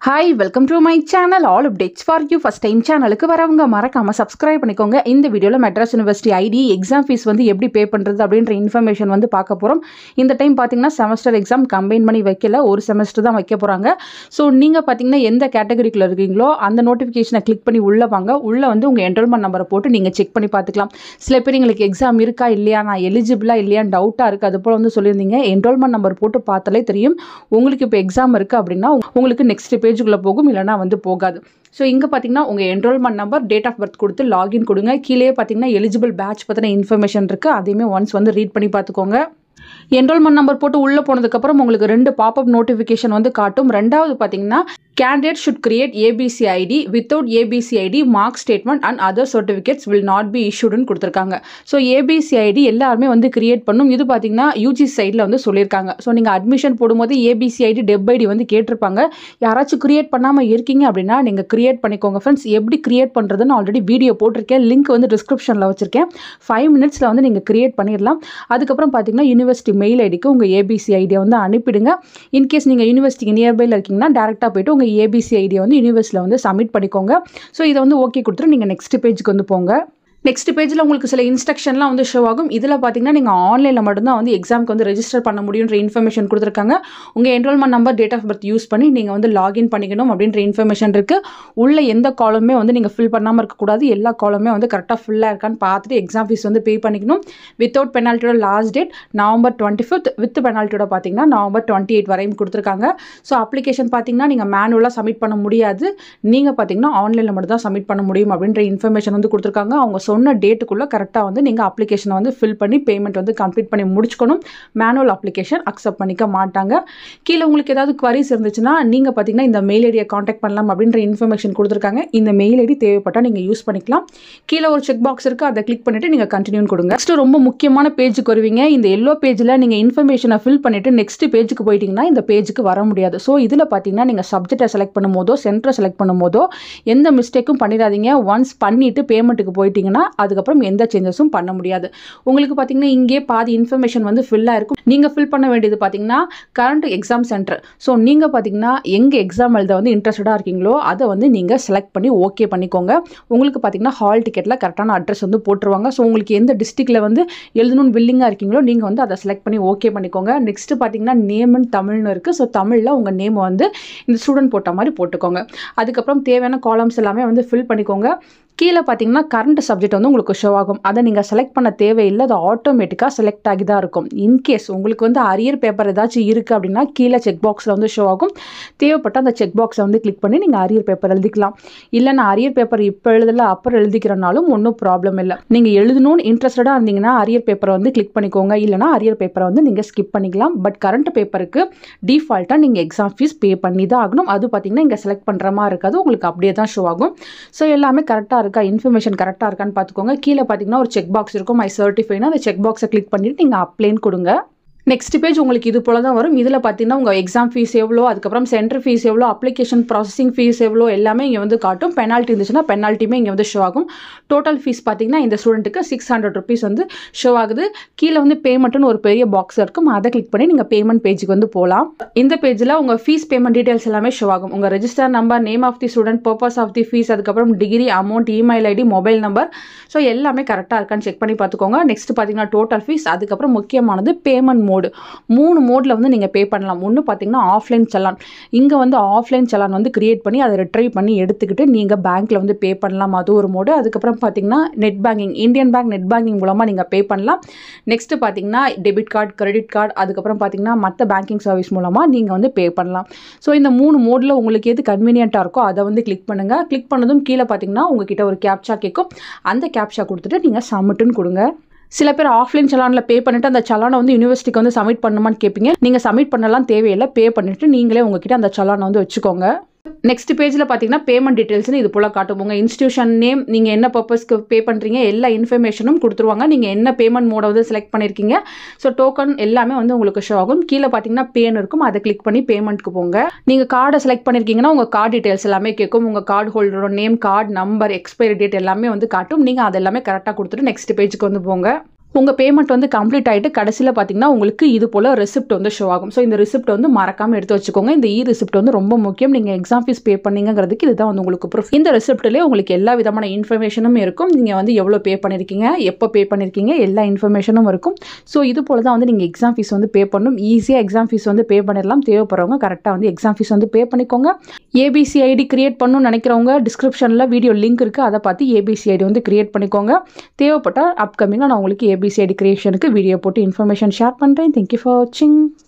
Hi, welcome to my channel. All updates for you. First time சேனலுக்கு வரவங்க மறக்காம subscribe பண்ணிக்கோங்க. இந்த வீடியோல Madras university IDE exam fees வந்து எப்படி பே பண்றது அப்படின்ற இன்ஃபர்மேஷன் வந்து பார்க்க போறோம். இந்த டைம் பாத்தீங்கன்னா செமஸ்டர் எக்ஸாம் கம்பைன் பண்ணி வைக்கல, ஒரு செமஸ்டர் தான் வைக்க போறாங்க. சோ நீங்க பாத்தீங்கன்னா எந்த கேட்டகரிக்குள்ள இருக்கீங்களோ அந்த நோட்டிஃபிகேஷனை கிளிக் பண்ணி உள்ள வாங்க. உள்ள வந்து உங்க என்ரோல்மென்ட் நம்பரை போட்டு நீங்க செக் பண்ணி பார்த்துக்கலாம். சில பேர் உங்களுக்கு எக்ஸாம் இருக்கா இல்லையா, நான் எலிஜிபிளா இல்லையான்னு டவுட்டா இருக்கு, அது போல வந்து சொல்லியிருந்தீங்க. என்ரோல்மென்ட் நம்பர் போட்டு பார்த்தாலே தெரியும் உங்களுக்கு இப்போ எக்ஸாம் இருக்கு அப்படின்னா உங்களுக்கு நெக்ஸ்ட் பேஜுக்குள்ள போகும், இல்லைனா வந்து போகாது. ஸோ இங்கே பார்த்தீங்கன்னா உங்கள் enrolment number, date of birth கொடுத்து லாகின் கொடுங்க. கீழே பார்த்தீங்கன்னா எலிஜிபிள் பேட்ச் பற்றின இன்ஃபர்மேஷன் இருக்குது, அதையுமே ஒன்ஸ் வந்து ரீட் பண்ணி பார்த்துக்கோங்க. என்ரோல்மெண்ட் நம்பர் போட்டு உள்ளே போனதுக்கப்புறம் உங்களுக்கு 2 பாப்அப் நோட்டிஃபிகேஷன் வந்து காட்டும். ரெண்டாவது பார்த்தீங்கன்னா candidate should create ABC ID. Without ABC ID, mark statement and other certificates will not be issued ன்னு கொடுத்துருக்காங்க. ஸோ ABC ID எல்லாருமே வந்து கிரியேட் பண்ணும். இது பார்த்தீங்கன்னா யூஜி சைடில் வந்து சொல்லியிருக்காங்க. ஸோ நீங்கள் அட்மிஷன் போடும்போது ABC ID டெப் ஐடி வந்து கேட்டிருப்பாங்க. யாராச்சும் கிரியேட் பண்ணாமல் இருக்கீங்க அப்படின்னா நீங்கள் கிரியேட் பண்ணிக்கோங்க ஃப்ரெண்ட்ஸ். எப்படி கிரியேட் பண்ணுறதுன்னு ஆல்ரெடி வீடியோ போட்டிருக்கேன், லிங்க் வந்து டிஸ்கிரிப்ஷனில் வச்சிருக்கேன். 5 மினிட்ஸில் வந்து நீங்கள் கிரியேட் பண்ணிடலாம். அதுக்கப்புறம் பார்த்தீங்கன்னா யூனிவர்சிட்டி மெயில் ஐடிக்கு உங்கள் ABC ஐடியை வந்து அனுப்பிடுங்க. இன்கேஸ் நீங்கள் யூனிவர்சிட்டிக்கு நியர்பையில் இருக்கீங்கன்னா டேரெக்டாக போய்ட்டு உங்கள் ABC ஐடியை வந்து யூனிவர்சிட்டியில் வந்து சப்மிட் பண்ணிக்கோங்க. ஸோ இதை வந்து ஓகே கொடுத்துட்டு நீங்கள் நெக்ஸ்ட் பேஜுக்கு வந்து போங்க. நெக்ஸ்ட் பேஜில் உங்களுக்கு சில இன்ஸ்ட்ரக்ஷன்லாம் வந்து ஷோ ஆகும். இதில் பார்த்தீங்கன்னா நீங்கள் ஆன்லைனில் மட்டும்தான் வந்து எக்ஸாமுக்கு வந்து ரெஜிஸ்டர் பண்ண முடியுன்ற இன்ஃபர்மேஷன் கொடுத்துருக்காங்க. உங்கள் enrolment number, date of birth use பண்ணி நீங்கள் வந்து லாகின் பண்ணிக்கணும் அப்படின்ற இன்ஃபர்மேஷன் இருக்குது. உள்ள எந்த காலமே வந்து நீங்கள் ஃபில் பண்ணாமல் இருக்கக்கூடாது. எல்லா காலமே வந்து கரெக்டாக ஃபுல்லாக இருக்கான்னு பார்த்துட்டு எக்ஸாம் ஃபீஸ் வந்து பே பண்ணிக்கணும். வித்தவுட் பெனால்ட்டியோட லாஸ்ட் டேட் November 25, வித் பெனால்ட்டியோட பார்த்தீங்கன்னா November 28 வரையும் கொடுத்துருக்காங்க. ஸோ அப்ளிகேஷன் பார்த்தீங்கன்னா நீங்கள் மேனுவலாக சப்மிட் பண்ண முடியாது, நீங்கள் பார்த்தீங்கன்னா ஆன்லைனில் மட்டும் தான் சப்மிட் பண்ண முடியும் அப்படின்ற இன்ஃபர்மேஷன் வந்து கொடுத்துருக்காங்க. அவங்க சொன்ன டேட்டுக்குள்ளே கரெக்டாக வந்து நீங்கள் அப்ளிகேஷனை வந்து ஃபில் பண்ணி பேமெண்ட் வந்து கம்ப்ளீட் பண்ணி முடிச்சுக்கணும். மேனுவல் அப்ளிகேஷன் அக்செப்ட் பண்ணிக்க மாட்டாங்க. கீழே உங்களுக்கு ஏதாவது குவரிஸ் இருந்துச்சுன்னா நீங்கள் பார்த்தீங்கன்னா இந்த மெயில் ஐடியை காண்டாக்ட் பண்ணலாம் அப்படின்ற இன்ஃபர்மேஷன் கொடுத்துருக்காங்க. இந்த மெயில் ஐடி தேவைப்பட்டால் நீங்கள் யூஸ் பண்ணிக்கலாம். கீழே ஒரு செக் பாக்ஸ் இருக்குது, அதை கிளிக் பண்ணிவிட்டு நீங்கள் கண்டினியூன்னு கொடுங்க. நெக்ஸ்ட் ரொம்ப முக்கியமான பேஜுக்கு வருவீங்க. இந்த எல்லோ பேஜில் நீங்கள் இன்ஃபர்மேஷனை ஃபில் பண்ணிவிட்டு நெக்ஸ்ட் பேஜுக்கு போயிட்டீங்கன்னா இந்த பேஜுக்கு வர முடியாது. ஸோ இதில் பார்த்தீங்கன்னா நீங்கள் சப்ஜெக்டை செலக்ட் பண்ணும்போதோ சென்டரை செலக்ட் பண்ணும்போதோ எந்த மிஸ்டேக்கும் பண்ணிடாதீங்க. ஒன்ஸ் பண்ணிவிட்டு பேமெண்ட்டுக்கு போயிட்டீங்கன்னா அதுக்கப்புறம் எந்த சேஞ்சஸும் பண்ண முடியாது. உங்களுக்கு பார்த்தீங்கன்னா இங்கே பாதி இன்ஃபர்மேஷன் வந்து ஃபில்லாக இருக்கும். நீங்கள் ஃபில் பண்ண வேண்டியது பார்த்தீங்கன்னா கரண்ட் எக்ஸாம் சென்டர். ஸோ நீங்கள் பார்த்தீங்கன்னா எங்கே எக்ஸாம் எழுத வந்து இன்ட்ரெஸ்டடாக இருக்கீங்களோ அதை வந்து நீங்கள் செலக்ட் பண்ணி ஓகே பண்ணிக்கோங்க. உங்களுக்கு பார்த்தீங்கன்னா ஹால் டிக்கெட்டில் கரெக்டான அட்ரஸ் வந்து போட்டுருவாங்க. ஸோ உங்களுக்கு எந்த டிஸ்ட்ரிக்டில் வந்து எழுதணும்னு வில்லிங்காக இருக்கீங்களோ நீங்கள் வந்து அதை செலக்ட் பண்ணி ஓகே பண்ணிக்கோங்க. நெக்ஸ்ட் பார்த்தீங்கன்னா நேம் அண்ட் தமிழ்னு இருக்குது. ஸோ தமிழில் உங்கள் நேம் வந்து இந்த ஸ்டூடெண்ட் போட்ட மாதிரி போட்டுக்கோங்க. அதுக்கப்புறம் தேவையான காலம்ஸ் எல்லாமே வந்து ஃபில் பண்ணிக்கோங்க. கீழே பார்த்தீங்கன்னா கரண்ட் சப்ஜெக்ட் வந்து உங்களுக்கு ஷோ ஆகும். அதை நீங்கள் செலக்ட் பண்ண தேவையில்லை, அது ஆட்டோமேட்டிக்காக செலக்ட் ஆகி தான் இருக்கும். இன்கேஸ் உங்களுக்கு வந்து அரியர் பேப்பர் ஏதாச்சும் இருக்குது அப்படின்னா கீழே செக் பாக்ஸில் வந்து ஷோ ஆகும். தேவைப்பட்ட அந்த செக் பாக்ஸை வந்து கிளிக் பண்ணி நீங்கள் அரியர் பேப்பர் எழுதிக்கலாம். இல்லை நான் அரியர் பேப்பர் இப்போ எழுதலை அப்புறம் எழுதிக்கிறனாலும் ஒன்றும் ப்ராப்ளம் இல்லை. நீங்கள் எழுதணும்னு இன்ட்ரெஸ்டடாக இருந்தீங்கன்னா அரியர் பேப்பரை வந்து கிளிக் பண்ணிக்கோங்க, இல்லைனா அரியர் பேப்பரை வந்து நீங்கள் ஸ்கிப் பண்ணிக்கலாம். பட் கரண்ட் பேப்பருக்கு டிஃபால்ட்டாக நீங்கள் எக்ஸாம் ஃபீஸ் பே பண்ணி தான் ஆகணும். அது பார்த்தீங்கன்னா இங்கே செலக்ட் பண்ணுற மாதிரி இருக்காது, உங்களுக்கு அப்படியே தான் ஷோ ஆகும். ஸோ எல்லாமே கரெக்டாக இருக்கா, இன்ஃபர்மேஷன் கரெக்டாக இருக்கான்னு பார்த்துக்கோங்க. கீழே பார்த்தீங்கன்னா ஒரு செக் பாக்ஸ் இருக்கும், மை சர்டிஃபைனா, அந்த செக் பாக்ஸை கிளிக் பண்ணிவிட்டு நீங்கள் அப்ளைன்னு கொடுங்க. நெக்ஸ்ட் பேஜ் உங்களுக்கு இது போல தான் வரும். இதில் பார்த்தீங்கன்னா உங்கள் எக்ஸாம் ஃபீஸ் எவ்வளோ, அதுக்கப்புறம் சென்டர் ஃபீஸ் எவ்வளோ, அப்ளிகேஷன் ப்ராசஸிங் ஃபீஸ் எவ்வளோ எல்லாமே இங்கே வந்து காட்டும். பெனால்ட்டி இருந்துச்சுன்னா பெனால்ட்டியுமே இங்கே வந்து ஷோ ஆகும். டோட்டல் ஃபீஸ் பார்த்தீங்கன்னா இந்த ஸ்டூடெண்ட்டுக்கு 600 rupees வந்து ஷோ ஆகுது. கீழே வந்து பேமெண்ட்னு ஒரு பெரிய பாக்ஸ் இருக்கும், அதை கிளிக் பண்ணி நீங்கள் பேமெண்ட் பேஜுக்கு வந்து போகலாம். இந்த பேஜில் உங்கள் ஃபீஸ் பேமெண்ட் டீட்டெயில்ஸ் எல்லாமே ஷோ ஆகும். உங்கள் register number, name of the student, purpose of the fees, அதுக்கப்புறம் degree, amount, email ID, mobile number. So எல்லாமே கரெக்டாக இருக்கான்னு செக் பண்ணி பார்த்துக்கோங்க. நெக்ஸ்ட் பார்த்தீங்கன்னா டோட்டல் ஃபீஸ், அதுக்கப்புறம் முக்கியமானது பேமெண்ட் மோடு. 3 மோடில் வந்து நீங்கள் பே பண்ணலாம். ஒன்று பார்த்தீங்கன்னா ஆஃப்லைன் சலான். இங்கே வந்து ஆஃப்லைன் சலான் வந்து கிரியேட் பண்ணி அதை ரிட்ரைவ் பண்ணி எடுத்துக்கிட்டு நீங்கள் பேங்க்கில் வந்து பே பண்ணலாம், அது ஒரு மோடு. அதுக்கப்புறம் பார்த்தீங்கன்னா net banking, Indian bank net banking மூலமாக நீங்கள் பே பண்ணலாம். நெக்ஸ்ட் பார்த்தீங்கன்னா டெபிட் கார்டு, கிரெடிட் கார்டு, அதுக்கப்புறம் பார்த்தீங்கன்னா மற்ற பேங்கிங் சர்வீஸ் மூலமாக நீங்கள் வந்து பே பண்ணலாம். ஸோ இந்த 3 மோடில் உங்களுக்கு எது கன்வீனியண்ட்டாக இருக்கோ அதை வந்து கிளிக் பண்ணுங்கள். கிளிக் பண்ணதும் கீழே பார்த்தீங்கன்னா உங்ககிட்ட ஒரு கேப்சா கேட்கும். அந்த கேப்சா கொடுத்துட்டு நீங்கள் சப்மிட்னு கொடுங்க. சில பேர் ஆஃப்லைன் சலானில் பே பண்ணிவிட்டு அந்த சலானை வந்து யூனிவர்சிட்டிக்கு வந்து சப்மிட் பண்ணுமான்னு கேட்பீங்க. நீங்கள் சப்மிட் பண்ணலாம் தேவையில்லை, பே பண்ணிவிட்டு நீங்களே உங்ககிட்ட அந்த சலானை வந்து வச்சுக்கோங்க. நெக்ஸ்ட் பேஜில் பார்த்தீங்கன்னா பேமெண்ட் டீட்டெயில்ஸ்னு இது போல் காட்டும். உங்கள் இன்ஸ்டியூஷன் நேம், நீங்கள் என்ன பர்பஸ்க்கு பே பண்ணுறீங்க, எல்லா இன்ஃபர்மேஷனும் கொடுத்துருவாங்க. நீங்கள் என்ன பேமெண்ட் மோட வந்து செலக்ட் பண்ணியிருக்கீங்க, ஸோ டோக்கன் எல்லாமே வந்து உங்களுக்கு ஷோ ஆகும். கீழே பார்த்தீங்கன்னா பேன் இருக்கும், அதை கிளிக் பண்ணி பேமெண்ட்க்கு போங்க. நீங்கள் கார்டை செலக்ட் பண்ணியிருக்கீங்கன்னா உங்கள் கார்டு டீட்டெயில்ஸ் எல்லாமே கேட்கும். உங்கள் கார்டு ஹோல்டரோட name, card number, expiry date எல்லாமே வந்து காட்டும். நீங்கள் அது எல்லாமே கரெக்டாக கொடுத்துட்டு நெக்ஸ்ட் பேஜுக்கு வந்து போங்க. உங்கள் பேமெண்ட் வந்து கம்ப்ளீட் ஆகிட்டு கடைசியில் பார்த்தீங்கன்னா உங்களுக்கு இது போல் ரெசிப்ட் வந்து ஷோ ஆகும். ஸோ இந்த ரெசிப்ட் வந்து மறக்காமல் எடுத்து வச்சுக்கோங்க. இந்த ரெசிப்ட் வந்து ரொம்ப முக்கியம். நீங்கள் எக்ஸாம் ஃபீஸ் பே பண்ணீங்கிறதுக்கு இதுதான் வந்து உங்களுக்கு ப்ரூஃப். இந்த ரெசிப்ட்லேயே உங்களுக்கு எல்லா விதமான இன்ஃபர்மேஷனும் இருக்கும். நீங்கள் வந்து எவ்வளோ பே பண்ணியிருக்கீங்க, எப்போ பே பண்ணியிருக்கீங்க, எல்லா இன்ஃபர்மேஷனும் இருக்கும். ஸோ இது போல் தான் வந்து நீங்கள் எக்ஸாம் ஃபீஸ் வந்து பே பண்ணணும். ஈஸியாக எக்ஸாம் ஃபீஸ் வந்து பே பண்ணிடலாம். தேவைப்படுறவங்க கரெக்டாக வந்து எக்ஸாம் ஃபீஸ் வந்து பே பண்ணிக்கோங்க. ஏபிசி ஐடி கிரியேட் பண்ணணும்னு நினைக்கிறவங்க டிஸ்கிரிப்ஷனில் வீடியோ லிங்க் இருக்குது. அதை பார்த்து ஏபிசி ஐடி வந்து கிரியேட் பண்ணிக்கோங்க. தேவைப்பட்டால் அப்கமிங்காக நான் உங்களுக்கு ஏபிசி ஐடி கிரியேஷனுக்கு வீடியோ போட்டு இன்ஃபர்மேஷன் ஷேர் பண்ணுறேன். தேங்க்யூ ஃபார் வாட்சிங்.